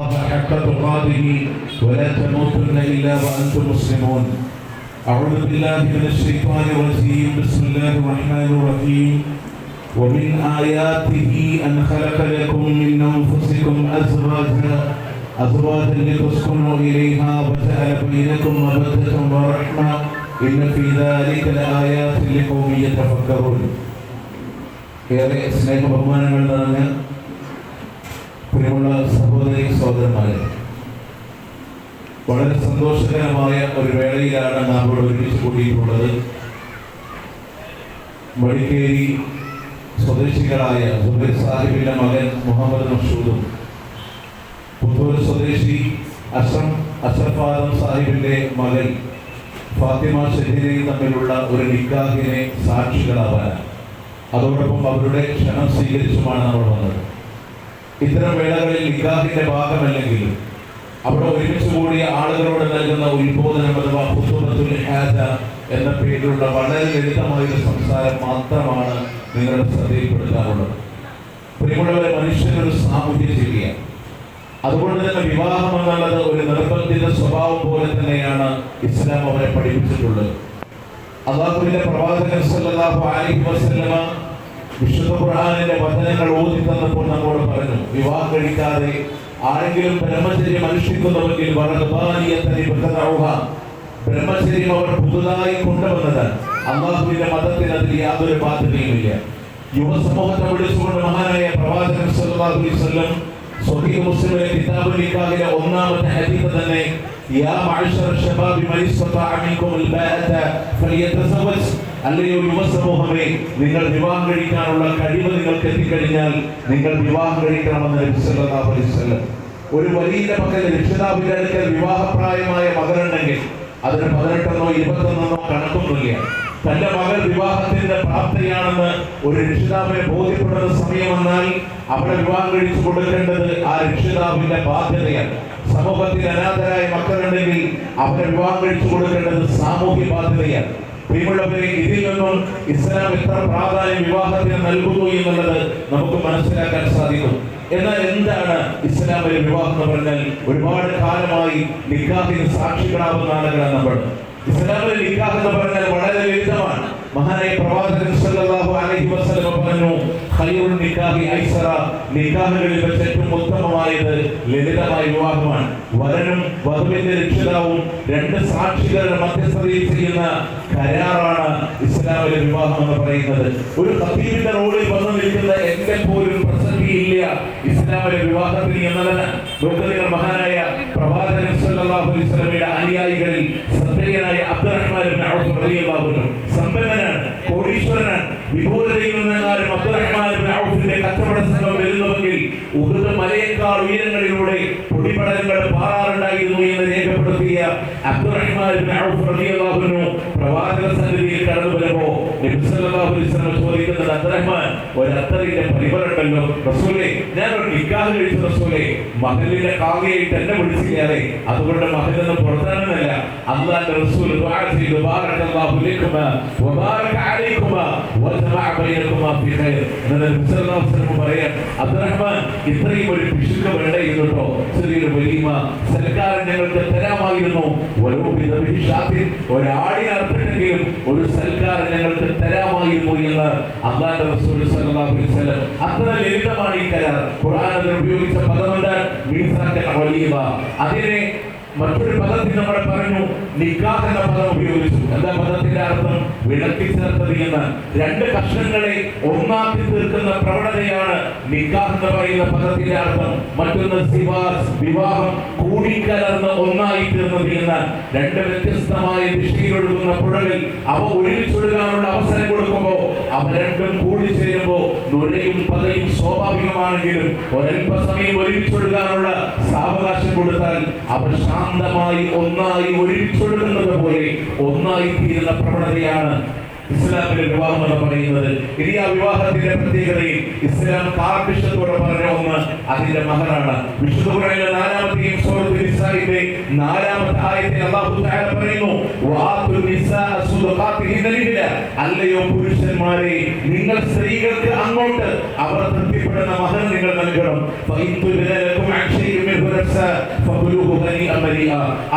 حق تقاته ولا تموتن إلا وأنتم مسلمون. أعوذ بالله من الشيطان الرجيم. بسم الله الرحمن الرحيم. ومن آياته أن خلق لكم من أنفسكم أزواجا لتسكنوا إليها وجعل بينكم مودة ورحمة إن في ذلك لآيات لقوم يتفكرون. ഏറെ സ്നേഹബഹുമാനങ്ങൾ നിറഞ്ഞ പ്രിയമുള്ള സഹോദരി സഹോദരന്മാരെ, വളരെ സന്തോഷകരമായ ഒരു വേളയിലാണ് നാം ഇവിടെ ഒരുമിച്ച് കൂടിയിട്ടുള്ളത്. മടിക്കേരി സ്വദേശികളായ സുബൈർ സാഹിബിന്റെ മകൻ മുഹമ്മദ് മഷൂദും പുത്തൂർ സ്വദേശി അഷ്റഫ് ആദം സാഹിബിന്റെ മകൻ ഫാത്തിമ ഷഹീരയും തമ്മിലുള്ള ഒരു നിക്കാഹിനെ സാക്ഷികളാവാൻ, അതോടൊപ്പം അവരുടെ ക്ഷണം സ്വീകരിച്ചുമാണ് നമ്മൾ വന്നത്. ഇത്തരം വേളകളിൽ നിക്കാഹിന്റെ ഭാഗമല്ലെങ്കിലും അവിടെ ഒരുമിച്ച് കൂടിയ ആളുകളോട് നൽകുന്ന ഉത്ബോധനം അഥവാ ഖുതുബത്തുൽ ഹാജ എന്ന പേരിലുള്ള വളരെ ലളിതമായൊരു സംസാരം മാത്രമാണ് നിങ്ങളുടെ ശ്രദ്ധയിൽപ്പെടുത്താറുള്ളത്. പ്രിയമുള്ളവരെ, മനുഷ്യനൊരു സാമൂഹ്യ ജീവിയാണ്. അതുകൊണ്ട് തന്നെ വിവാഹം എന്നുള്ളത് ഒരു നിർബന്ധിത സ്വഭാവം പോലെ തന്നെയാണ് ഇസ്ലാം അവരെ പഠിപ്പിച്ചിട്ടുള്ളത്. അല്ലാഹുവിന്റെ പ്രവാചകൻ സല്ലല്ലാഹു അലൈഹി വസല്ലമ വിശുദ്ധ ഖുർആനിന്റെ വചനങ്ങൾ ഓതി തന്നപ്പോൾ നമ്മോട് പറഞ്ഞു, വിവാഹം കഴിക്കാതെ ആരെങ്കിലും ബ്രഹ്മചര്യം അനുഷ്ഠിക്കുന്നുവെങ്കിൽ ബ്രഹ്മചര്യം അവർ പുതുതായി കൊണ്ടുവന്നതാണ്. അല്ലാഹുവിന്റെ മതത്തിന് അതിൽ യാതൊരു ബാധ്യതയുമില്ല. യുവസമൂഹത്തെ വിളിച്ചുകൊണ്ട് മഹാനായ പ്രവാചകൻ സല്ലല്ലാഹു അലൈഹി വസല്ലം സ്വഹീഹ് മുസ്ലിമിലെ കിതാബുൽ നിക്കാഹിലെ ഒന്നാമത്തെ ഹദീസ് തന്നെ, യാ മഅ്ശറ ശബാബി മൻ ഇസ്തതാഅ മിൻകുമുൽ ബാഅത ഫലിയതസവ്വജ്, അല്ലയോ യുവസമൂഹമേ, നിങ്ങൾ വിവാഹം കഴിക്കാനുള്ള കഴിവ് നിങ്ങൾക്ക് എത്തിക്കഴിഞ്ഞാൽ നിങ്ങൾ വിവാഹം കഴിക്കണമെന്ന് നബി സല്ലല്ലാഹു അലൈഹി വസല്ലം. ഒരു വലിയ പകൽ രക്ഷിതാവിന്റെ അടുക്കൽ വിവാഹപ്രായമായ മകനുണ്ടെങ്കിൽ അതിന് 18 21 കണക്കൊന്നുമില്ല. തന്റെ മകൾ വിവാഹത്തിന്റെ പ്രാപ്തിയാണെന്ന് ഒരു രക്ഷിതാവിനെ ബോധ്യപ്പെടുന്ന സമയം വന്നാൽ അവളെ വിവാഹം കഴിച്ചു കൊടുക്കേണ്ടത് ആ രക്ഷിതാവിന്റെ ബാധ്യതയാണ്. സമൂഹത്തിൽ അനാഥരായ മക്കളുണ്ടെങ്കിൽ അവരെ വിവാഹം കഴിച്ചു കൊടുക്കേണ്ടത് സാമൂഹ്യ ബാധ്യതയാണ്. പ്രിയമുള്ളവരെ, ഇതിൽ നിന്നും ഇസ്ലാം എത്ര പ്രാധാന്യം വിവാഹത്തിന് നൽകുന്നു എന്നുള്ളത് നമുക്ക് മനസ്സിലാക്കാൻ സാധിക്കും. എന്നാൽ എന്താണ് ഇസ്ലാമിലെ വിവാഹം എന്ന് പറഞ്ഞാൽ, ഒരുപാട് കാലമായി നിക്കാഹിന് സാക്ഷികളാവുന്ന ആളുകളാണ് നമ്മൾ. ഇസ്ലാമിലെ നിക്കാഹ് എന്ന് പറഞ്ഞാൽ വളരെ ലളിതമാണ്. മഹാനായ പ്രവാചകൻ സല്ലല്ലാഹു അലൈഹി വസല്ലം പറഞ്ഞു, ഖൈറുൻ നിക്കാഹി ഐസറ, നിക്കാഹുകളിൽ വെച്ച് ഏറ്റവും ഉത്തമമായത് ലളിതമായ വിവാഹമാണ്. വരനും വധുവിന്റെ രക്ഷിതാവും രണ്ട് സാക്ഷികളുടെ മധ്യസ്ഥതയിൽ ചെയ്യുന്ന കരാറാണ് ഇസ്ലാമിലെ വിവാഹം എന്ന് പറയുന്നത്. ഒരു ഖതീബിന്റെ റോളിൽ വന്നു നിൽക്കുന്ന എന്റെ പോലും പ്രസക്തിയില്ല ഇസ്ലാമിലെ വിവാഹത്തിന് എന്നതാണ്. നിങ്ങൾ മഹാനായ പ്രവാചകൻ സല്ലല്ലാഹു അലൈഹി വസല്ലമയുടെ അനുയായികളിൽ ശ്രദ്ധേയനായ അബ്ദുറഹ്മാൻ ഇബ്നു ഔഫ് റളിയല്ലാഹു അൻഹു സമ്പന്നനാണ്, കോടീശ്വരനാണ്. വിഭൂതിയിൽ നിന്നെങ്ങാനും അബ്ദുറഹ്മാൻ ഇബ്നു ഔഫിന്റെ കച്ചവട സംഘം വരുന്നുവെങ്കിൽ ഉഹുദ് മലയേക്കാൾ ഉയരങ്ങളിലൂടെ പൊടിപടലങ്ങൾ പാറാറുണ്ടായിരുന്നു എന്ന് രേഖപ്പെടുത്തിയ അബ്ദുറഹ്മാൻ ഇബ്നു ഔഫ് റളിയല്ലാഹു അൻഹു പ്രവാചക സന്നിധിയിൽ കടന്നു വരുമ്പോൾ നബി സല്ലല്ലാഹു അലൈഹി വസല്ലം ചോദിക്കുന്നത്, അബ്ദുറഹ്മാൻ, ഒരു അത്തറിന്റെ പരിമളമുണ്ടല്ലോ റസൂലേ, ഞാൻ ഒരു നിക്കാഹ് കഴിച്ചു റസൂലേ, മഹലിന്റെ കാവ്യായിട്ട് എന്നെ വിളിച്ചില്ലാതെ, അതുകൊണ്ട് മഹലിന്ന് പുറത്താണെന്നല്ല, അല്ലാഹുവിന്റെ റസൂൽ ദുആ ചെയ്തു, ബാറകല്ലാഹു ലക്കുമാ വബാറക അലൈക്കുമാ വജമഅ ബൈനകുമാ ഫീ ഖൈർ. നബി സല്ലല്ലാഹു അലൈഹി വസല്ലം പറയാൻ, അബ്ദുറഹ്മാൻ, ഇത്രയും ഒരു പിശുക്ക് വേണ്ടയിരുന്നുട്ടോ, ചെറിയൊരു വലിയ സൽക്കാരം ഞങ്ങൾക്ക് തരാമായിരുന്നു. ഒരാടിനെ അർപ്പിട്ടെങ്കിലും ഒരു സൽക്കാരം ഞങ്ങൾക്ക് തരാമായിരുന്നു എന്ന് അല്ലാഹുവിന്റെ റസൂൽ സല്ലല്ലാഹു അലൈഹി വസല്ലം. അത്ര ലളിതമാണ് ഈ കരാർ. ഖുർആനിൽ ഉപയോഗിച്ച പദമുണ്ട് മീസാക്കൽ വലീമ. അതിനെ മറ്റൊരു പദത്തിൽ നമ്മൾ പറഞ്ഞു, നിക്കാഹ് എന്ന പദം ഉപയോഗിച്ചു. എന്താ പദത്തിന്റെ അർത്ഥം? വിളക്കി ചേർത്തത് എന്ന്. രണ്ട് കഷ്ണങ്ങളെ ഒന്നാക്കി തീർക്കുന്ന പ്രവണതയാണ് നിക്കാഹ് എന്ന് പറയുന്ന പദത്തിന്റെ അർത്ഥം. മറ്റൊന്ന് സിവാസ്, വിവാഹം കൂടിക്കലർന്ന് ഒന്നായി തീർന്നത് എന്ന്. രണ്ട് വ്യത്യസ്തമായ ദിശയിലൊഴുകുന്ന പുഴകൾ അവ ഒഴിച്ചൊഴുകാനുള്ള അവസരം കൊടുക്കുമ്പോൾ അവ രണ്ടും കൂടിച്ചേരുമ്പോ നുരയും പതയും സ്വാഭാവികമാണെങ്കിലും ഒരൽപസമയം ഒരുമിച്ചൊഴുകാനുള്ള സാവകാശം കൊടുത്താൽ അവർ ശാന്തമായി ഒന്നായി ഒരുമിച്ചൊഴുകുന്നത് പോലെ ഒന്നായി തീരുന്ന പ്രവണതയാണ് ഇസ്ലാമിലെ വിവാഹം എന്ന് പറയുന്നത്. ഇനി ആ വിവാഹത്തിന്റെ പ്രത്യേകതയിൽ ഇസ്ലാം കാർക്കശ്യത്തോടെ പറഞ്ഞ ഒന്ന് അതിന്റെ മഹറാണ്. വിശുദ്ധ ഖുർആനിലെ 4-ാമത്തെയും സൂറത്തുൽ നിസാഇന്റെ 4-ാമത്തെ ആയത്തിൽ അല്ലാഹു തആല പറയുന്നു വആതു നിസാ സുദഖാതിഹിന്ന ലില്ല, അല്ലയോ പുരുഷന്മാരെ നിങ്ങൾ സ്ത്രീകൾക്ക് അങ്ങോട്ട് അവർ തൃപ്തിപ്പെടുന്ന മഹർ നിങ്ങൾ നൽകണം.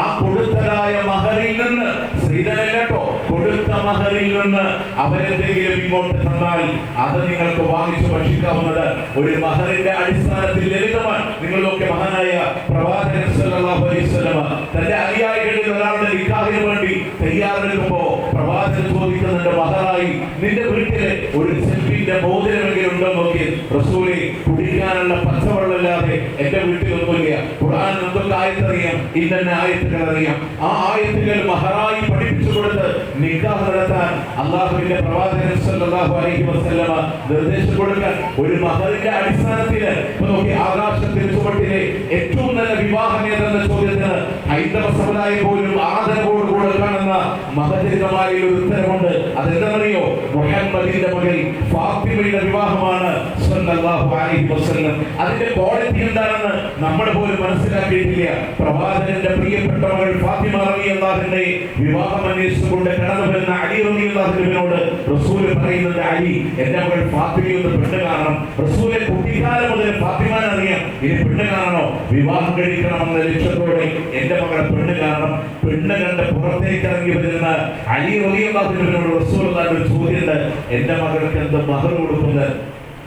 ആ കൊടുത്തതായ മഹറിൽ നിന്ന്, സ്ത്രീധനല്ലോ കൊടുത്ത മഹറിൽ നിന്ന് അവരെന്തെങ്കിലും ഇങ്ങോട്ട് തന്നാൽ അത് നിങ്ങൾക്ക് വാങ്ങിച്ചു ഭക്ഷിക്കാവുന്നത് ഒരു മഹറിന്റെ അടിസ്ഥാനത്തിൽ ലളിതമാണ്. നിങ്ങളൊക്കെ മഹാനായ പ്രവാചകൻ സല്ലല്ലാഹു അലൈഹി വസല്ലം തന്റെ അനുയായികളിൽ ഒരാളുടെ നിക്കാഹിന് വേണ്ടി തയ്യാറെടുക്കുമ്പോ പ്രവാചകൻ ചോദിക്കുന്നുണ്ട്, മഹറായി നിന്റെ വീട്ടില് ഒരു സെൽഫിന്റെ മോതിരമെങ്കിലും ഉണ്ടോ നോക്കി. റസൂലേ, കുടിക്കാനുള്ള പച്ചവെള്ളമില്ലാതെ എന്റെ വീട്ടിലൊന്നുമില്ല. ഖുർആൻ എന്തൊക്കെ ആയത്തറിയാം, ഇന്ന ആയത്തുകൾ അറിയാം. ആ ആയത്തുകൾ മഹറായി പഠിപ്പിച്ചു കൊടുത്ത് നിക്കാഹ് നടത്താൻ അള്ളാഹുവിന്റെ പ്രവാചകൻ സല്ലല്ലാഹു അലൈഹി വസല്ലം നിർദ്ദേശം കൊടുക്കാൻ ഒരു മഹറിന്റെ അടിസ്ഥാനത്തിൽ നോക്കി. ആകാശത്തിന്റെ ചുവട്ടിലെ ഏറ്റവും നല്ല വിവാഹം ഏതെന്ന ചോദ്യത്തിന് ഹൈന്ദവ സമുദായം പോലും ആദരവോടുകൂടെ കാണുന്ന മഹജരിതമായ ഒരു ഉത്തരമുണ്ട്. അതെന്താണെന്നറിയോ? മുഹമ്മദിന്റെ മകൾ ഫാത്തിമയുടെ വിവാഹമാണ് സല്ലല്ലാഹു അലൈഹി വസല്ലം. അതിന്റെ ക്വാളിറ്റി എന്താണെന്ന് നമ്മൾ പോലും മനസ്സിലാക്കിയിട്ടില്ല. പ്രവാചകന്റെ പ്രിയപ്പെട്ട മകൾ ഫാത്തിമ റളിയല്ലാഹുവിന്റെ വിവാഹം അന്വേഷിച്ചുകൊണ്ട് കടന്നു വരുന്ന അലി റളിയല്ലാഹുവിനോട് റസൂൽ പറയുന്നത്, അലി, എന്റെ മകൾ ഫാത്തിമയൊന്ന് പെണ്ണ് കാണണം. റസൂലെ കുട്ടിക്കാലം മുതൽ ഫാത്തിമാനെ അറിയാം, ഇനി പെണ്ണ് കാണണോ, വിവാഹം കഴിക്കണമെന്ന ലക്ഷ്യത്തോടെ എന്റെ മകളെ പെണ്ണ് കാണണം. പെണ്ണ് കണ്ട് പുറത്തേക്ക് ഇറങ്ങി വരുന്ന അലി റളിയല്ലാഹുവിനോട് റസൂലുള്ളാഹിയുടെ ചോദ്യമുണ്ട്, എന്റെ മകൾക്ക് എന്ത് മഹർ കൊടുക്കുന്നത്?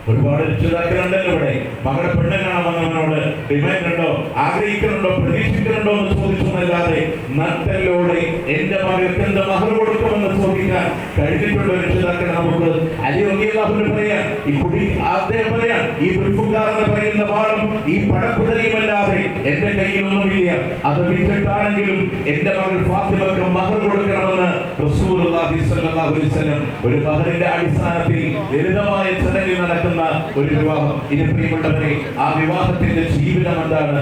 ഒരുപാട് രക്ഷിതാക്കളുണ്ടല്ലോ ഇവിടെ. മകളെ പെണ്ണ് കാണാമെന്നവനോട് ഡിമാൻഡ് ഉണ്ടോ, ആഗ്രഹിക്കുന്നുണ്ടോ, പ്രതീക്ഷിക്കുന്നുണ്ടോ എന്ന് ചോദിച്ചതല്ലാതെ നട്ടലോടെ എന്റെ മകൾക്ക് എന്ത് മഹർ കൊടുക്കുമെന്ന് ചോദിക്കാൻ കഴിഞ്ഞിട്ടുള്ള രക്ഷിതാക്കൾ നമുക്ക് അലി റളിയല്ലാഹു പറയാൻ, ഈ കുടി അദ്ദേഹം പറയാൻ, ഈ പുൽഫുക്കാരെന്ന് പറയുന്ന വാളും ഈ പടക്കുതിരയുമല്ലാതെ എന്റെ കയ്യിലൊന്നുമില്ല, അത് വിറ്റിട്ടാണെങ്കിലും എന്റെ മകൾ ഫാത്തിമക്ക് മഹർ കൊടുക്കണമെന്ന് റസൂലുള്ളാഹി സ്വല്ലല്ലാഹു അലൈഹി വസല്ലം ഒരു മഹറിന്റെ അടിസ്ഥാനത്തിൽ ലളിതമായ ചടങ്ങിൽ നടക്കുന്ന ഒരു വിവാഹം. ഇനി പ്രിയപ്പെട്ടവരെ, ആ വിവാഹത്തിന്റെ ജീവിതം എന്താണ്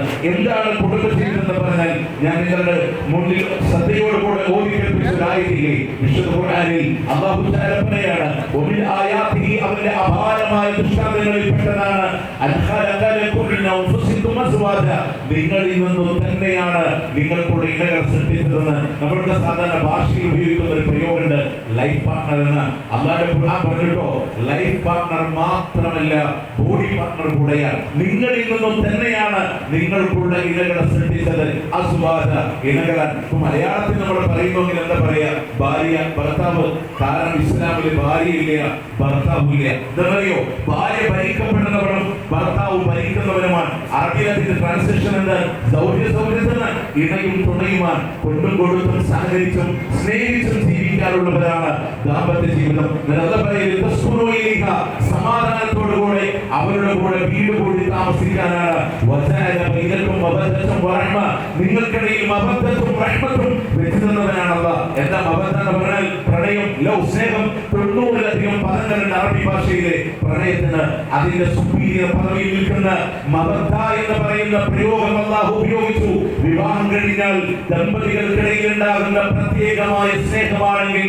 കുടുംബ ജീവിതം എന്ന് പറഞ്ഞാൽ ഞാൻ നിങ്ങളുടെ മുന്നിൽ ശ്രദ്ധയോടുകൂടെ ഓതി കേൾപ്പിച്ച ഒരായത്തില്ലേ വിശുദ്ധ ഖുർആനിൽ അല്ലാഹു തആല പറയാണ്, വമിൻ ആയാതിഹി, അവന്റെ അപാരമായ ദൃഷ്ടാന്തങ്ങളിൽ പെട്ടതാണ് അൻഖലഖലകും മിൻ അൻഫുസികും അസ്വാജ, നിങ്ങളിൽ നിന്നും തന്നെയാണ് നിങ്ങൾക്കുള്ള ഇണകൾ സൃഷ്ടിച്ചതെന്ന്. നമ്മളുടെ സാധാരണ ഭാഷയിൽ ഉപയോഗിക്കുന്ന ഒരു പ്രയോഗമുണ്ട്, ലൈഫ് പാർട്ണർ എന്ന്. അല്ലാഹുവിന്റെ ഖുർആൻ പറഞ്ഞിട്ടോ, ലൈഫ് പാർട്ണർ മാത്രമല്ല ബോഡി പാർട്ണർ കൂടെയാണ്. നിങ്ങളിൽ നിന്നും തന്നെയാണ് നിങ്ങൾക്കുള്ള ഇണകളെ സൃഷ്ടിച്ചത്. അസ്വാജ, ഇണകളാൻ. മലയാളത്തിൽ നമ്മൾ പറയുമെങ്കിൽ എന്താ പറയാ, ഭാര്യ ഭർത്താവ്. കാരണം ഇസ്ലാമിൽ ഭാര്യയില്ല ഭർത്താവില്ല. എന്താണെന്നറിയോ? ഭാര്യ ഭരിക്കപ്പെടുന്നവരും ഭർത്താവ് ഭരിക്കുന്നവരുമാണ്. അറബിയിൽ ട്രാൻസ്ലേഷൻ എന്താ? സൗഹൃദത്തിന് ഇണയും തുണയുമാണ്. കൊണ്ടും കൊടുത്തും സഹകരിച്ചും സ്നേഹിച്ചും ജീവിക്കാറുള്ളവരാണ് ദാമ്പത്യ ജീവിതം. സമാധാനത്തോടുകൂടെ അവരുടെ കൂടെ വീട് കൂടി താമസിക്കാനാണ്. നിങ്ങൾക്കിടയിൽ മബദ്ധത്തും റഹ്മത്തും വെച്ചുതന്നവനാണല്ല. എന്താ മബദ്ധ എന്ന് പറഞ്ഞാൽ? പ്രണയം, ലവ്, സ്നേഹം. 90-ലധികം പദങ്ങളുണ്ട് അറബി ഭാഷയിലെ പ്രണയത്തിന്. അതിന്റെ സുപ്പീരിയർ പദവിയിൽ നിൽക്കുന്ന മബദ്ധ എന്ന് പറയുന്ന പ്രയോഗം അല്ലാഹു ഉപയോഗിച്ചു. വിവാഹം കഴിഞ്ഞാൽ ദമ്പതികൾക്കിടയിൽ ഉണ്ടാകുന്ന പ്രത്യേകമായ സ്നേഹമാണെങ്കിൽ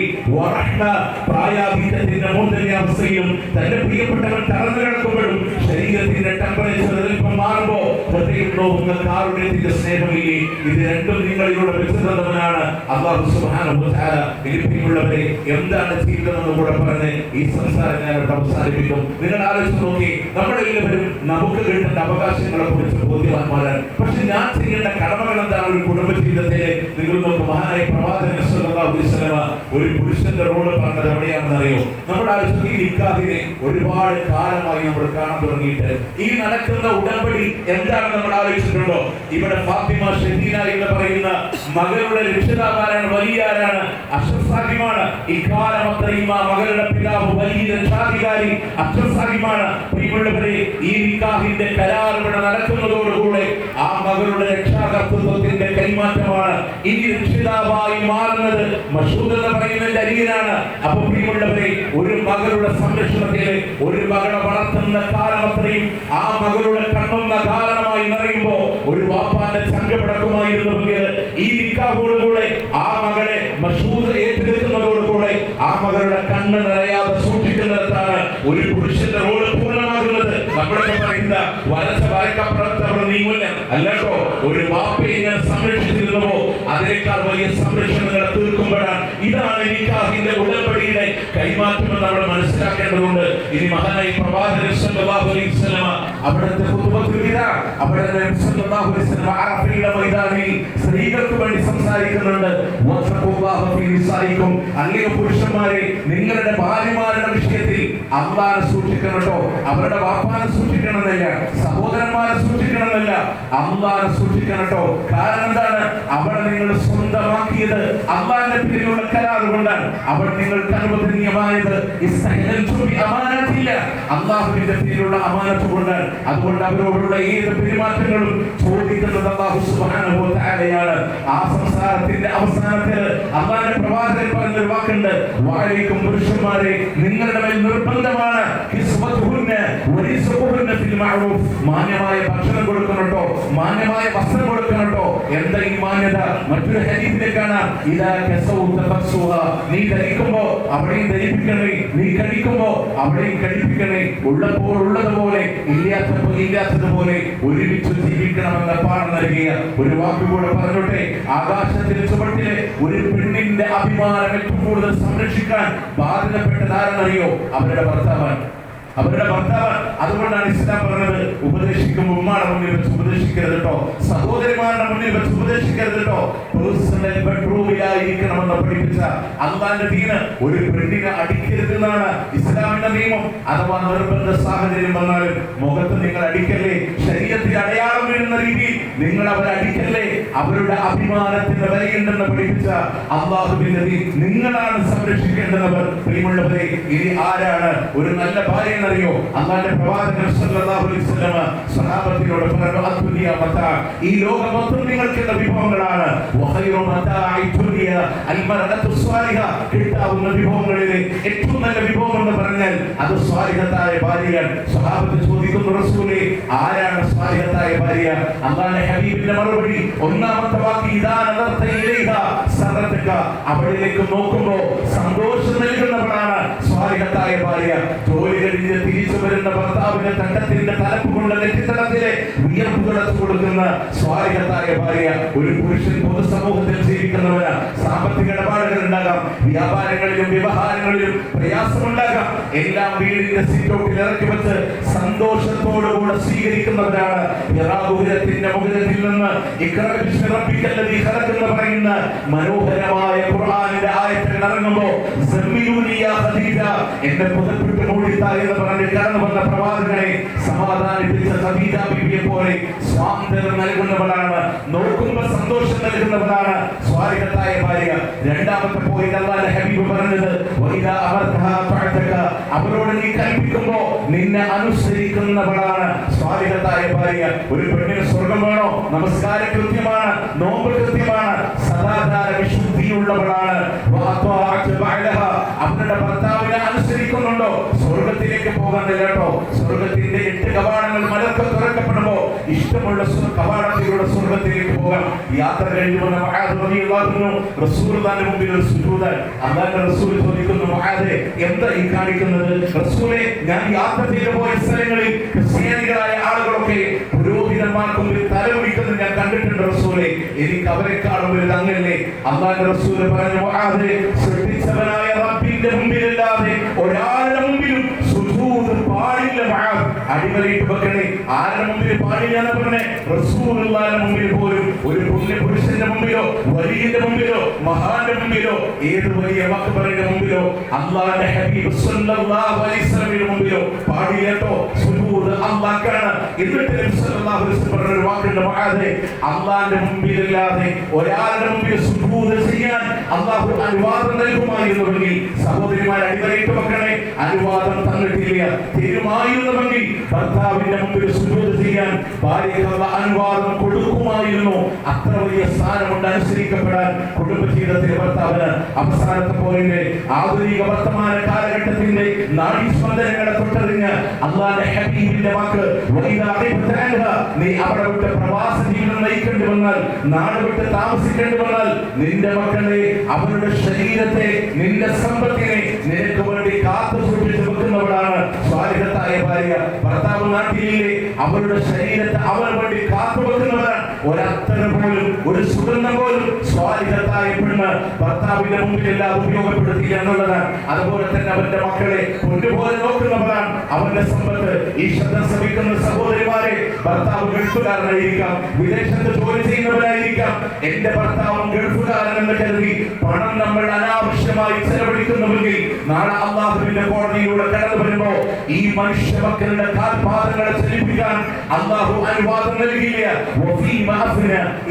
പ്രായാധിക്യത്തിന്റെ മൂർധന്യാവസ്ഥയിലും തന്റെ പ്രിയപ്പെട്ടവൻ തളർന്നു കിടക്കുമ്പോഴും ശരീരത്തിന്റെ ടെമ്പറേച്ചർ എളുപ്പം മാറുമ്പോ ഹൃദയം നോക്കുന്ന കാരുണ്യത്തിന്റെ സ്നേഹമില്ലേ, ഇത് രണ്ടും നിങ്ങളിലൂടെ വെച്ചുതന്നവനാണ് അല്ലാഹു സുബ്ഹാനഹു വ തആല. പ്രിയമുള്ളവരെ, എന്താണ് ജീവിതം എന്ന് കൂടെ പറഞ്ഞ് ഈ സംസാരം ഞാൻ അവസാനിപ്പിക്കും. നിങ്ങൾ ആലോചിച്ച് നോക്കി, നമ്മളെല്ലാവരും നമുക്ക് കിട്ടേണ്ട അവകാശങ്ങളെ കുറിച്ച് ബോധ്യവാന്മാരാണ്. പക്ഷെ ഞാൻ ചെയ്യേണ്ട കടമകൾ എന്താണ് ഒരു കുടുംബ ജീവിതത്തിലെ? നിങ്ങൾ നോക്ക്, മഹാനായ പ്രവാചകൻ സല്ലല്ലാഹു അലൈഹി വസല്ലം ഒരു പുരുഷന്റെ റോള് പറഞ്ഞത് എവിടെയാണെന്ന് അറിയോ? നമ്മുടെ ആലോചിച്ച് ഈ നിക്കാഹിനെ ഒരുപാട് കാലമായി നമ്മൾ കാണാൻ തുടങ്ങിയിട്ട് ഈ നടക്കുന്ന ഉടമ്പടി എന്താണ് നമ്മൾ ആലോചിച്ചിട്ടുണ്ടോ? ഇവിടെ ഫാത്തിമ ഷഹീന എന്ന് പറയുന്ന മകളുടെ രക്ഷിതാവാരാണ്, വലിയാരാണ്? അഷ്റഫ് സാഹിബാണ്. ഇക്കാലം അത്രയും ആ മകളുടെ പിതാവ് വലിയ രക്ഷാധികാരി അഷ്റഫ് സാഹിബാണ്. പ്രിയമുള്ളവരെ, ഈ നിക്കാഹിന്റെ കരാർ ഇവിടെ നടക്കുന്നതോടുകൂടെ ആ മകളുടെ രക്ഷാകർത്തൃത്വത്തിന്റെ കൈമാറ്റമാണ്. ഇനി രക്ഷിതാവായി മാറുന്നത് മഷൂദ് എന്ന് പറയുന്നതിന്റെ അരികിലാണ്. അപ്പൊ പ്രിയമുള്ളവരെ, ഒരു മകളുടെ സംരക്ഷണത്തിൽ ഒരു മകളെ വളർത്തുന്ന കാലം അത്രയും ആ മകളുടെ കണ്ണുന്ന കാരണമായി നിറയുമ്പോ ഒരു വാപ്പാന്റെ ചങ്കപടക്കുമായിരുന്നുവെങ്കിൽ ഈ നിക്കാഹോടുകൂടെ ആ മകളെ മഷൂദ് ഏറ്റെടുക്കുന്നതോടുകൂടെ ആ മകളുടെ കണ്ണ് നിറയാതെ സൂക്ഷിക്കുന്നിടത്താണ് ഒരു പുരുഷന്റെ റോള് പൂർണ്ണമാകുന്നത്. നമ്മളൊക്കെ പറയുന്ന വരച്ച വരക്കപ്പുറത്തവർ നീങ്ങില്ല അല്ലട്ടോ. ഒരു വാപ്പയെ ഞാൻ സംരക്ഷിച്ചിരുന്നവോ അതിലേക്ക് വലിയ സംരക്ഷണങ്ങളെ തീർക്കുമ്പോഴാണ്. ഇതാണ് നിക്കാഹിന്റെ ഉടമ്പടിയുടെ കൈമാറ്റം നമ്മൾ മനസ്സിലാക്കേണ്ടതുണ്ട്. ഇനി മഹാനായ പ്രവാചകൻ സല്ലല്ലാഹു അലൈഹി വസല്ലം അവിടുത്തെ ഖുതുബത്തുൽ വിദാ, അവിടുത്തെ സല്ലല്ലാഹു അലൈഹി വസല്ലം അറഫയുടെ മൈതാനിൽ സ്ത്രീകൾക്ക് വേണ്ടി സംസാരിക്കുന്നുണ്ട്. വഖഫുല്ലാഹു ഫീ നിസായിക്കും, അല്ലയോ പുരുഷന്മാരെ, നിങ്ങളുടെ ഭാര്യമാരുടെ വിഷയത്തിൽ അല്ലാഹനെ സൂക്ഷിക്കണം കേട്ടോ. അവരുടെ വാപ്പാനെ സൂക്ഷിക്കണമെന്നല്ല, സഹോദരന്മാരെ സൂക്ഷിക്കണമെന്നല്ല, അല്ലാഹനെ സൂക്ഷിക്കണം കേട്ടോ. കാരണം എന്താണ്? അവിടെ നിങ്ങൾ സ്വന്തമാക്കിയത് അല്ലാഹന്റെ പേരിലുള്ള കരാർ കൊണ്ടാണ്. അവിടെ നിങ്ങൾക്ക് അനുവദനീയമായത് അല്ലാഹുവിന്റെ പേരിലുള്ള അമാനത്ത് കൊണ്ടാണ്. അതുകൊണ്ട് അവരോടുള്ള ഏത് പെരുമാറ്റങ്ങളും ചോദിക്കുന്നത് അല്ലാഹു സുബ്ഹാനഹു വ തആലയാണ്. ആ സംസാരത്തിന്റെ അവസാനത്തിൽ അല്ലാഹുവിന്റെ പ്രവാചകൻ പറഞ്ഞ ഒരു വാക്കുണ്ട്, വഅലൈക്കും പുരുഷന്മാരെ, നിങ്ങളുടെ മേൽ നിർബന്ധമാണ് മാന്യമായ ഭക്ഷണം കൊടുക്കണട്ടോ, മാന്യമായ വസ്ത്രം കൊടുക്കണട്ടോ. എന്താ ഈ മാന്യത? മറ്റൊരു ഹദീസിലെ കാണാം, ഇദാ കസൗത ഫസുഹ, നീ ധരിക്കുമ്പോ അവിടെയും ധരിപ്പിക്കണേ, നീ കഴിക്കുമ്പോ അവിടെയും കഴിപ്പിക്കണേ. ഉള്ളപ്പോൾ ഉള്ളതുപോലെ, ഇല്ലാത്തപ്പോൾ ഇല്ലാത്തതുപോലെ ഒരുമിച്ച് ജീവിക്കണമെന്ന പാഠം നൽകിയ ഒരു വാക്കുകൂടെ പറഞ്ഞോട്ടെ. ആകാശത്തിലെ ചുവട്ടിലെ ഒരു പെണ്ണിന്റെ അഭിമാനം ഏറ്റവും കൂടുതൽ സംരക്ഷിക്കാൻ ബാധ്യതപ്പെട്ടതാരെന്നറിയോ? അവരുടെ ഭർത്താവാണ്, അവരുടെ ഭർത്താവാണ്. അതുകൊണ്ടാണ് ഇസ്ലാം പറഞ്ഞത്, ഉപദേശിക്കുമ്പോൾ ഉമ്മാടെ മുന്നിൽ വെച്ച് ഉപദേശിക്കരുത് കേട്ടോ, സഹോദരിമാരുടെ മുന്നിൽ വെച്ച് ഉപദേശിക്കരുത് കേട്ടോ. പേഴ്സണൽ ബെഡ്റൂമിലായിരിക്കണമെന്ന് പഠിപ്പിച്ച അല്ലാഹുവിന്റെ ദീന് ഒരു പെണ്ണിനെ അടിക്കരുത് എന്നാണ് ഇസ്ലാമിന്റെ നിയമം. അഥവാ നിർബന്ധ സാഹചര്യം വന്നാലും മുഖത്ത് നിങ്ങൾ അടിക്കല്ലേ, ശരീരത്തിൽ അടയാളം വീഴുന്ന രീതിയിൽ നിങ്ങൾ അവരെ അടിക്കല്ലേ. അവരുടെ അഭിമാനത്തിന് വിലയുണ്ടെന്ന് പഠിപ്പിച്ച അല്ലാഹുവിന്റെ ദീൻ നിങ്ങളാണ് സംരക്ഷിക്കേണ്ടവർ. പ്രിയമുള്ളവരെ, ഇനി ആരാണ് ഒരു നല്ല ഭാര്യ അറിയോ? അല്ലാഹുവിന്റെ പ്രവാചകൻ സല്ലല്ലാഹു അലൈഹി വസല്ലം സ്വഹാബത്തിനോട് പറഞ്ഞു, അദ്ദുനിയ മതാ, ഈ ലോകം മൊത്തം നിങ്ങൾക്കുള്ള വിഭവങ്ങളാണ്. വഖൈറു മതാഇ ദുനിയ അൽ മർഅതു സ്വാലിഹ, കിട്ടാവുന്ന വിഭവങ്ങളിൽ ഏറ്റവും നല്ല വിഭവം എന്ന് പറഞ്ഞാൽ അത് സ്വാലിഹത്തായ ഭാര്യയാണ്. സ്വഹാബത്ത് ചോദിക്കുന്നു, റസൂലേ, ആരാണ് സ്വാലിഹത്തായ ഭാര്യ? അല്ലാഹുവിന്റെ ഹബീബിന്റെ മറുപടി, ഒന്നാമത്തെ വാക്ക്, ഇദാ നദർത ഇലൈഹ സറതക, അവളിലേക്ക് നോക്കുമ്പോൾ സന്തോഷം നൽകുന്നവളാണ് സ്വാലിഹത്തായ ഭാര്യ. ജോലി കഴിഞ്ഞ് തിരിച്ചു വരുന്ന ഭർത്താവിന്റെ തണ്ടത്തിന്റെ തലപ്പ് കൊണ്ട് നെറ്റിത്തടത്തിലെ വിയർപ്പുകളെ കൊടുക്കുന്ന സ്വാലിഹത്തായ ഭാര്യ. ഒരു പുരുഷൻ പൊതുസമൂഹത്തിൽ ജീവിക്കുന്നവന് സാമ്പത്തിക ഇടപാടുകൾ ഉണ്ടാകാം, വ്യാപാരങ്ങളിലും വ്യവഹാരങ്ങളിലും പ്രയാസമുണ്ടാകാം. എല്ലാം വീടിന്റെ സിറ്റൗട്ടിൽ ഇറക്കി വെച്ച് സന്തോഷത്തോടുകൂടെ സ്വീകരിക്കുന്നവരാണ്. ത്തിന്റെ മുഖത്തിൽ നിന്ന് പറയുന്ന മനോഹരമായ ഖുർആനിന്റെ ആയത്തുകൾ ഇറങ്ങുമ്പോൾ എന്നെ പുതപ്പിട്ട് മൂടിത്താ എന്ന് പറഞ്ഞ് കടന്നു വന്ന പ്രവാചകനെ സമാധാനിപ്പിച്ച ഖദീജ ബീവിയെ പോലെ സ്വാതന്ത്ര്യം നൽകുന്നവളാണ്, നോക്കുമ്പോൾ സന്തോഷം നൽകുന്നവളാണ് സ്വാലിഹത്തായ ഭാര്യ. രണ്ടാമത്തെ പോയിന്റ് അല്ലാഹുവിന്റെ ഹബീബ് പറഞ്ഞത്, വഇദാ അമർതഹാ ഫഅതക, അവരോട് നീ കൽപ്പിക്കുമ്പോൾ നിന്നെ അനുസരിക്കുന്നവളാണ് സ്വാലിഹത്തായ ഭാര്യ. ഒരു പെണ്ണിന് സ്വർഗം വേണോ? നമസ്കാരം കൃത്യമാണ്, നോമ്പ് കൃത്യമാണ്, സദാചാര വിശുദ്ധിയുള്ളവളാണ്. അവരുടെ ഭർത്താവിനെ അനുസരിക്കുന്നുണ്ടോ? സ്വർഗത്തിലേക്ക് പോകാനില്ല കേട്ടോ. സ്വർഗത്തിന്റെ 8 കവാടങ്ങൾ മലക്ക് തുറക്കപ്പെടുമ്പോ ഇഷ്ടമുള്ള കവാടത്തിലൂടെ സ്വർഗത്തിലേക്ക് പോകാം. യാത്ര കഴിഞ്ഞു വന്ന റസൂലുള്ളാഹിന്റെ മുമ്പിൽ ഒരു സുജൂദ്. അല്ലാഹുവിന്റെ റസൂൽ ചോദിക്കുന്നു, മുആദേ, എന്താ ഈ കാണിക്കുന്നത്? റസൂലേ, ഞാൻ യാത്ര ചെയ്തു പോയ സ്ഥലങ്ങളിൽ ക്രിസ്ത്യാനികളായ ആളുകളൊക്കെ പുരോഹിതന്മാർക്ക് മുമ്പിൽ തലകുനിക്കുന്നത് ഞാൻ കണ്ടിട്ടുണ്ട് റസൂലേ, എനിക്ക് അവരെക്കാളും വലുത് അങ്ങല്ലേ. അല്ലാഹുവിന്റെ റസൂൽ പറഞ്ഞു, മുആദേ, സൃഷ്ടിച്ചവനായ റബ്ബിന്റെ മുമ്പിലല്ലാതെ ഒരാളുടെ മുമ്പിലും സുജൂദ് പാടില്ല. മുആദ്, അടിമലയിട്ട് വെക്കണേ. ആരുടെ മുമ്പിൽ പാടില്ല എന്ന് പറഞ്ഞേ? റസൂലുള്ളാഹിന്റെ മുമ്പിൽ പോലും, ഒരു പുരുഷന്റെ മുമ്പിലോ, വലിയന്റെ മുമ്പിലോ, മഹാന്റെ മുമ്പിലോ, ഏത് വലിയ മക്ബറയുടെ മുമ്പിലോ, അല്ലാഹുവിന്റെ ഹബീബ് സല്ലല്ലാഹു അലൈഹി വസല്ലമയുടെ മുമ്പിലോ പാടില്ല കേട്ടോ. സുജൂദ് അല്ലാഹ്ക്കാണ്. എന്നിട്ട് നബി സല്ലല്ലാഹു അലൈഹി വസല്ലം പറഞ്ഞ ഒരു വാക്കുണ്ട്, മുആദേ, അല്ലാഹുവിന്റെ മുമ്പിലല്ലാതെ ഒരാളുടെ മുമ്പിൽ സുജൂദ് ചെയ്യാൻ അല്ലാഹു അനുവാദം നൽകുമായിരുന്നുവെങ്കിൽ, സഹോദരിമാർ അടിവരയിട്ട് വെക്കണേ, അനുവാദം തന്നിട്ടില്ല. തരുമായിരുന്നുവെങ്കിൽ ഭർത്താവിന്റെ മുമ്പിൽ സുജൂദ് ചെയ്യാൻ ഭാര്യയ്ക്കുള്ള അനുവാദം കൊടുക്കുമായിരുന്നു. അത്ര വലിയ സ്ഥാനമുണ്ട് അനുസരിക്കപ്പെടാൻ കുടുംബജീവിതത്തിലെ ഭർത്താവിന്. അവസാനത്തെ പോയിന്റ്, ആധുനിക വർത്തമാന കാലഘട്ടത്തിന്റെ നാഡീസ്പന്ദനങ്ങളെ തൊട്ടറിഞ്ഞ് അല്ലാഹുവിന്റെ ഹബീബിന്റെ വാക്ക്, നീ അവിടെ വിട്ട് പ്രവാസ ജീവിതം നയിക്കേണ്ടി വന്നാൽ, നാട് വിട്ട് താമസിക്കേണ്ടി വന്നാൽ, നിന്റെ മക്കളെ, അവരുടെ ശരീരത്തെ, നിന്റെ സമ്പത്തിനെ നിനക്ക് വേണ്ടി കാത്തു സൂക്ഷിച്ചു വെക്കുന്നവളാണ് സ്വാലിഹത്തായ ഭാര്യ. ഭർത്താവ് നാട്ടിലില്ലേ, അവരുടെ ശരീരത്തെ അവന് വേണ്ടി കാത്തു വെക്കുന്നവരാണ്. ഒരത്തറ് പോലും ഒരു സുഗന്ധം പോലും സ്വാലിഹത്തായ പെണ്ണ് ഭർത്താവിന്റെ മുമ്പിലെല്ലാം ഉപയോഗപ്പെടുത്തി എന്നുള്ളതാണ്. അതുപോലെ തന്നെ അവന്റെ മക്കളെ പൊന്നുപോലെ നോക്കുന്നവരാണ് അവന്റെ സമ്പത്ത്. ഈ ശബ്ദം ശ്രമിക്കുന്ന സഹോദരിമാരെ, ഭർത്താവ് ഗൾഫുകാരനായിരിക്കാം, വിദേശത്ത് ജോലി ചെയ്യുന്നവരായിരിക്കാം. എന്റെ ഭർത്താവും ഗൾഫുകാരൻ എന്ന് കരുതി പണം നമ്മൾ അനാവശ്യമായി ചെലവഴിക്കുന്നുവെങ്കിൽ നാളെ അള്ളാഹുവിന്റെ കോടതിയിലൂടെ കടന്നു വരുമ്പോ ഈ മനുഷ്യ മക്കളുടെ കാൽപാദങ്ങളെ ചലിപ്പിക്കാൻ അള്ളാഹു അനുവാദം നൽകിയില്ല.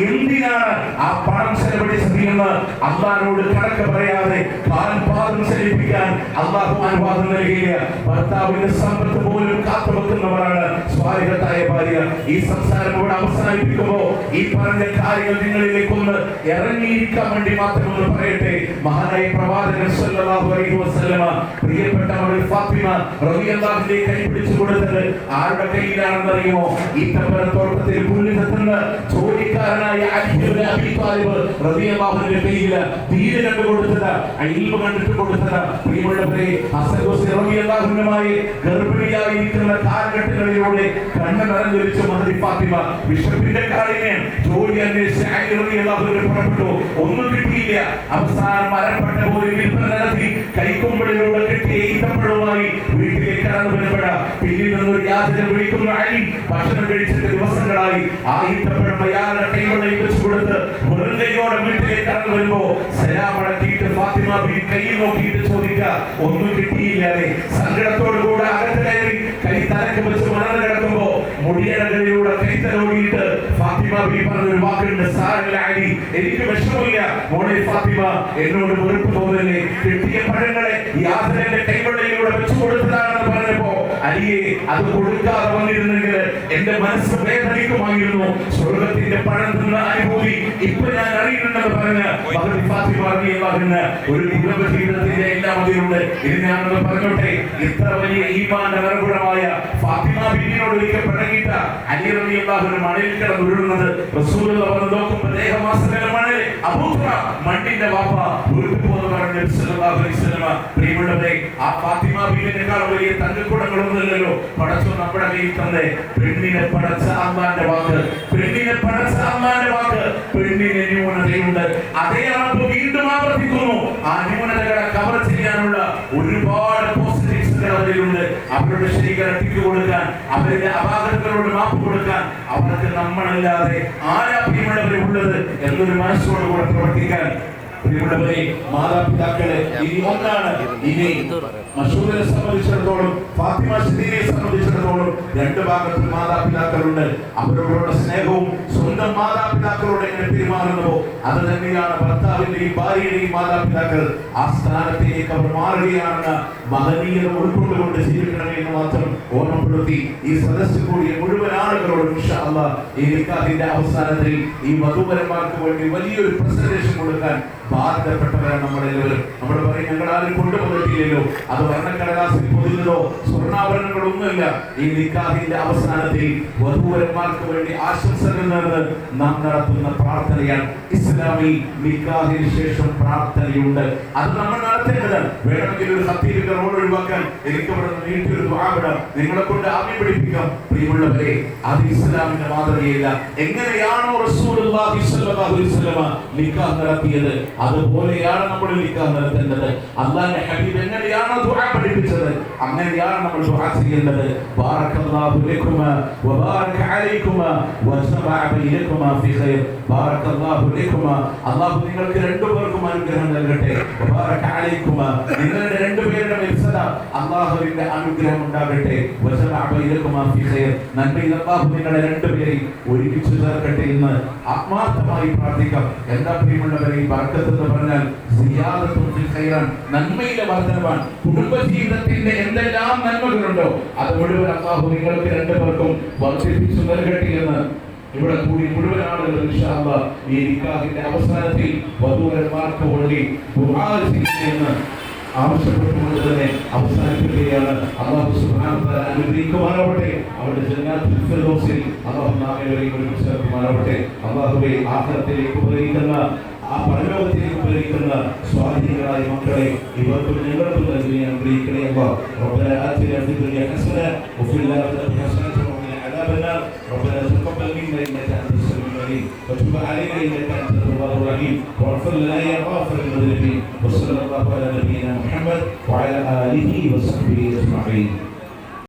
എന്തിനാണ് ആ പണം ചെലവഴിച്ചത് എന്ന് അള്ളാഹിനോട് കണക്ക് പറയാതെ കാൽപാദം ചലിപ്പിക്കാൻ അള്ളാഹു അനുവാദം നൽകിയില്ല. ഭർത്താവിന്റെ സമ്പത്ത് പോലും കാത്തുവെക്കുന്നവരാണ് സ്വാലിഹത്തായ ഭാര്യ. ഈ സംസാരം ഇവിടെ അവസാനിപ്പിക്കുമ്പോ ഈ പറഞ്ഞ കാര്യങ്ങൾ നിങ്ങളിലേക്കൊന്ന് ഇറങ്ങിയിരിക്കാൻ വേണ്ടി മാത്രം ഒന്ന് പറയട്ടെ. മഹാനായ പ്രവാചകൻ സല്ലല്ലാഹു അലൈഹി വസല്ലമ പ്രിയപ്പെട്ട മകൾ ഫാത്തിമ റളിയല്ലാഹുവിനെ കൈപിടിച്ചു കൊടുത്തത് ആരുടെ കയ്യിലാണെന്ന് അറിയുമോ? ഈത്തപ്പനത്തോട്ടത്തിൽ പുല്ല് തത്തുന്ന ജോലിക്കാരനായ അലി ഇബ്നു അബീ ത്വാലിബ് റളിയല്ലാഹുവിന്റെ കയ്യില് ദീന് കണ്ടു കൊടുത്തത്, ഇൽമു കണ്ടിട്ട് കൊടുത്തത്. പ്രിയമുള്ളവരെ, ഹസൻ ഹുസൈൻ റളിയല്ലാഹുവിനുമായി ഗർഭിണിയായിരിക്കുന്ന കാലഘട്ടങ്ങളിലൂടെ കണ്ണ് നിറഞ്ഞൊലിച്ച മഹദി ഫാത്തിമ ബിഷപ്പിന്റെ കാലിനെ ജോലി അന്വേഷിച്ച് അലി റളിയല്ലാഹുവിനെ പുറപ്പെട്ടു. ഒന്നും കിട്ടിയില്ല. അവസാനം മരപ്പെട്ട പോലെ വിൽപ്പന നടത്തി കൈക്കുമ്പിളിലൂടെ കിട്ടിയ ഈത്തപ്പഴവുമായി വീട്ടിലേക്ക് കടന്നു വരുമ്പോഴ പിന്നിൽ നിന്നൊരു യാചന വിളിക്കുന്ന അലി ഭക്ഷണം കഴിച്ചിട്ട് ദിവസങ്ങളായി ആ ഈത്തപ്പഴം അയാളുടെ കൈവെള്ളയിൽ വെച്ചു കൊടുത്ത് വെറുതെയോടെ വീട്ടിലേക്ക് കടന്നു വരുമ്പോ സലാമടക്കിയിട്ട് ഫാത്തിമ ബി കൈയിൽ നോക്കിയിട്ട് ചോദിക്ക, ഒന്നും കിട്ടിയില്ലാതെ സങ്കടത്തോടുകൂടെ അകത്ത് കയറി കൈ തലക്ക് വെച്ച് മണർന്നു കിടക്കുമ്പോ മുടിയടകളിലൂടെ കൈത്തലോടിയിട്ട് ഫാത്തിമ ബി പറഞ്ഞൊരു വാക്കുണ്ട്, സാരമില്ല അലി, എനിക്ക് വിഷമമില്ല മോളെ ഫാത്തിമ, എന്നോട് വെറുപ്പ് തോന്നല്ലേ, കിട്ടിയ പഴങ്ങളെ യാസന്റെ കൈവെള്ളയിലൂടെ വെച്ചു കൊടുത്തതാണെന്ന് പറഞ്ഞപ്പോ അലിയെ അത് കൊടുക്കാതെ വന്നിരുന്നെങ്കിൽ എന്റെ മനസ്സ് വേദനിക്കുമായിരുന്നു. സ്വർഗത്തിന്റെ പഴം തിന്ന അനുഭൂതി ഇപ്പൊ ഞാൻ അറിയുന്നുണ്ടെന്ന് പറഞ്ഞ് മഹദി ഫാത്തിമ റളിയല്ലാഹുവിന് ഒരു കുടുംബ ജീവിതത്തിന്റെ എല്ലാം അതിലുണ്ട്. ഇത് ഞാനൊന്ന് പറഞ്ഞോട്ടെ, ഇത്ര വലിയ ഈമാന്റെ നിറകുടമായ ഫാത്തിമ ബീവിയോട് ഒരിക്കൽ പിണങ്ങിയിട്ട അലി റളിയല്ലാഹുവിന് മണലിൽ കിടന്നുരുളുന്നത് റസൂലുള്ളാഹി വന്ന് നോക്കുമ്പോൾ ദേഹമാസകല മണൽ അബൂബക്കർ മണ്ണിന്റെ വാപ്പ ഉരുട്ടുപോന്ന് പറഞ്ഞ സല്ലല്ലാഹു അലൈഹി വസല്ലം. പ്രിയമുള്ളവരെ, ആ ഫാത്തിമ ബീവിനേക്കാൾ വലിയ തങ്കക്കുടങ്ങളൊന്നുമില്ലല്ലോ പടച്ചോ നമ്മുടെ കയ്യിൽ തന്നെ. പെണ്ണിനെ പടച്ച അള്ളാന്റെ വാക്ക്, പെണ്ണിനെ പടച്ച അള്ളാന്റെ വാക്ക്, പെണ്ണിന് ന്യൂനതയുണ്ട്. അതേ അളവ് വീണ്ടും ആവർത്തിക്കുന്നു. ആ ന്യൂനതകളെ കവർ ചെയ്യാനുള്ള ഒരുപാട് പോസിറ്റീവ്സുകൾ അവരിലുണ്ട്. അവരുടെ ശരീരം തിരിച്ചു കൊടുക്കാൻ, അവരുടെ അപാകതകളോട് മാപ്പ് കൊടുക്കാൻ അവർക്ക് നമ്മളല്ലാതെ ആരാ പ്രിയമുള്ളവരുള്ളത് എന്നൊരു മനസ്സോടുകൂടെ പ്രവർത്തിക്കാൻ. പ്രിയമുള്ളവരെ, മാതാപിതാക്കളെ ഇനി ഒന്നാണ്. ഇനി മശൂദിനെ സംബന്ധിച്ചിടത്തോളം, ഫാത്തിമ സിദ്ദീഖയെ സംബന്ധിച്ചിടത്തോളം രണ്ട് ഭാഗത്തും മാതാപിതാക്കളുണ്ട്. അവരോടുള്ള സ്നേഹവും സ്വന്തം മാതാപിതാക്കളോട് എങ്ങനെ പെരുമാറുന്നതോ അത് തന്നെയാണ് ഭർത്താവിന്റെയും ഭാര്യയുടെയും മാതാപിതാക്കൾ. ആ സ്ഥാനത്തേക്ക് അവർ മാറുകയാണെന്ന് മഹനീയത ഉൾക്കൊണ്ടുകൊണ്ട് ജീവിക്കണമേ എന്ന് മാത്രം ഓർമ്മപ്പെടുത്തി ഈ സദസ്സിൽ കൂടിയ മുഴുവൻ ആളുകളോടും ഇൻഷാ അല്ലാഹ് ഈ നിക്കാഹിന്റെ അവസാനത്തിൽ ഈ വധൂവരന്മാർക്ക് വേണ്ടി വലിയൊരു പ്രസന്റേഷൻ കൊടുക്കാൻ ബാധ്യപ്പെട്ടവരാണ് നമ്മളെല്ലാവരും. നമ്മൾ പറയും ഞങ്ങൾ ആരും കൊണ്ടുപോയിട്ടില്ലല്ലോ, അത് വർണ്ണക്കടലാസിൽ പൊതിഞ്ഞതോ സ്വർണ്ണാഭരണങ്ങളൊന്നുമില്ല. ഈ നിക്കാഹിന്റെ അവസാനത്തിൽ വധൂവരന്മാർക്ക് വേണ്ടി ആശംസകൾ നേർന്ന് നാം നടത്തുന്ന പ്രാർത്ഥനയാണ്. ഇസ്ലാമിൽ നിക്കാഹിന് ശേഷം പ്രാർത്ഥനയുണ്ട്. അത് നമ്മൾ നടത്തേണ്ടതാണ്. വേണമെങ്കിൽ ഒരു ഹത്തീബിന്റെ റോൾ ഒഴിവാക്കാൻ എനിക്ക് ഇവിടെ നീട്ടിയൊരു ദുആ വിടാം, നിങ്ങളെ കൊണ്ട് ആമീൻ പഠിപ്പിക്കാം. പ്രിയമുള്ളവരെ, അത് ഇസ്ലാമിന്റെ മാതൃകയില്ല. എങ്ങനെയാണോ റസൂലുള്ളാഹി സ്വല്ലല്ലാഹു അലൈഹി വസല്ലം നിക്കാഹ് നടത്തിയത് അതുപോലെയാണ് നമ്മൾ നിക്കാഹ് നടത്തേണ്ടത്. അല്ലാഹുവിന്റെ ഹബീബ് എങ്ങനെയാണോ ദുആ പഠിപ്പിച്ചത് അങ്ങനെയാണ് നമ്മൾ ദുആ ചെയ്യേണ്ടത്. ബാറക്കല്ലാഹു ലക്കുമാ വബാറക അലൈക്കുമാ വസബഅ ബൈനകുമാ ഫീ ഖൈർ. ബാറക്കല്ലാഹു ലക്കുമാ, അല്ലാഹു നിങ്ങൾക്ക് രണ്ടുപേർക്കും അനുഗ്രഹം നൽകട്ടെ. വബാറക അലൈക്കുമാ, നിങ്ങളുടെ രണ്ടുപേരുടെ മേൽ സദാ അല്ലാഹുവിന്റെ അനുഗ്രഹം ഉണ്ടാകട്ടെ. വസബഅ ബൈനകുമാ ഫീ ഖൈർ, നന്മയിൽ അല്ലാഹു നിങ്ങളെ രണ്ടുപേരെയും ഒരുമിച്ച് ചേർക്കട്ടെ എന്ന് ആത്മാർത്ഥമായി പ്രാർത്ഥിക്കാം. എന്താ പ്രിയമുള്ളവരെ, ഈ ബർക്കത്ത് എന്ന് പറഞ്ഞാൽ സിയാദത്തുൻ ഫിൽ ഖൈറാൻ, നന്മയിലെ വർദ്ധനവാണ്. കുടുംബജീവിതത്തിന്റെ എന്തെല്ലാം നന്മകളുണ്ടോ അത് മുഴുവൻ അല്ലാഹു നിങ്ങൾക്ക് രണ്ടുപേർക്കും വർദ്ധിപ്പിച്ചു നൽകട്ടെ എന്ന് ഇവിടെ കൂടി മുഴുവൻ ആളുകൾ ഇൻഷാ അല്ലാഹ് ഈ നിക്കാഹിന്റെ അവസാനത്തിൽ വധൂവരന്മാർക്ക് വേണ്ടി ദുആ ചെയ്യുമെന്ന് ആവശ്യപ്പെട്ടുകൊണ്ട് തന്നെ അവസാനിപ്പിക്കുകയാണ്. അല്ലാഹു സുബ്ഹാനഹു വ തആല അനുഗ്രഹിക്കുമാറാവട്ടെ. അവരുടെ ജന്നാത്തുൽ ഫിർദൗസിൽ അല്ലാഹു നമ്മെ ഒരുമിച്ച് ചേർക്കുമാറാവട്ടെ. അല്ലാഹുവേ, ആഖിറത്തിലേക്ക് ഉപകരിക്കുന്ന ആ പരലോകത്തിലേക്ക് ഉപകരിക്കുന്ന സ്വാധീനങ്ങളായ മക്കളെ ഇവർക്കും ഞങ്ങൾക്കും നൽകി അനുഗ്രഹിക്കണേ. റബ്ബനാ ആതിനാ ഫിദ് ദുനിയാ ഹസന വഫിൽ ആഖിറതി ഹസനത വഖിനാ അദാബന്നാർ. റബ്ബനാ തഖബ്ബൽ മിന്നാ ഇന്നക അൻതസ് സമീഉൽ അലീം. عليك وتب علينا إنك أنت التواب الرحيم واغفر لنا يا غافر المذنبين وصلى الله على نبينا محمد وعلى آله وصحبه أجمعين.